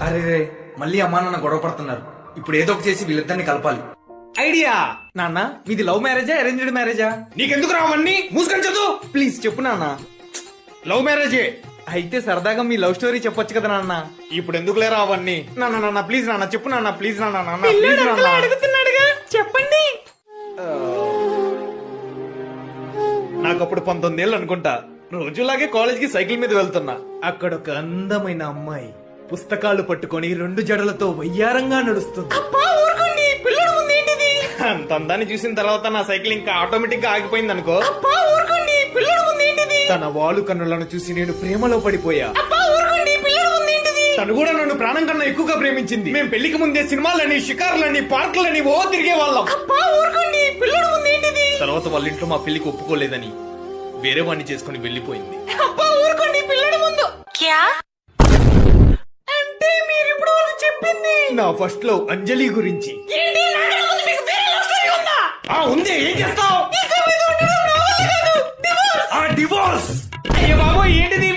అరే రే మళ్ళీ అమ్మా నాన్న గొడవ పడుతున్నారు. ఇప్పుడు ఏదో ఒకటి చేసి వీళ్ళిద్దరిని కలపాలి. ఐడియా నాన్న, మీది లవ్ మ్యారేజా అరేంజ్డ్ మ్యారేజా? నీకెందుకు రావన్నీ మూసుకొని చదువు. ప్లీజ్ చెప్పు నాన్న. లవ్ మ్యారేజే అయితే సరదాగా మీ లవ్ స్టోరీ చెప్పొచ్చు కదా నాన్న. ఇప్పుడు ఎందుకు లేరా అవన్నీ? నాన్న నాన్న ప్లీజ్ నాన్న చెప్పు నాన్న. ప్లీజ్ నాన్న నాన్న ప్లీజ్ నాన్న. అడుగుతున్నాడుగా చెప్పండి. నాకు అప్పుడు 19 ఏళ్ళు అనుకుంటా. రోజులాగే కాలేజ్ కి సైకిల్ మీద వెళ్తున్నా. అక్కడ ఒక అందమైన అమ్మాయి పుస్తకాలు పట్టుకొని 2 జడలతో వయ్యారంగా నడుస్తుంది. అంత అందాన్ని చూసిన తర్వాత నా సైకిల్ ఇంకా ఆటోమేటిక్ గా ఆగిపోయింది అనుకో. తన వాలు కన్నులను చూసి నేను ప్రేమలో పడిపోయా. తను కూడా నన్ను ప్రాణం కన్నా ఎక్కువగా ప్రేమించింది. మేము పెళ్లికి ముందే సినిమాలని, షికార్లని, పార్కులని ఓ తిరిగే వాళ్ళం. తర్వాత వాళ్ళ ఇంట్లో మా పెళ్లికి ఒప్పుకోలేదని వేరే వాడిని చేసుకుని వెళ్లిపోయింది. అంటే మీరు ఇప్పుడు చెప్పింది నా ఫస్ట్ లవ్ అంజలి గురించి. ఉంది. ఏం చేస్తావు? డివోర్స్. అయ్యో బాబు ఏంటిది?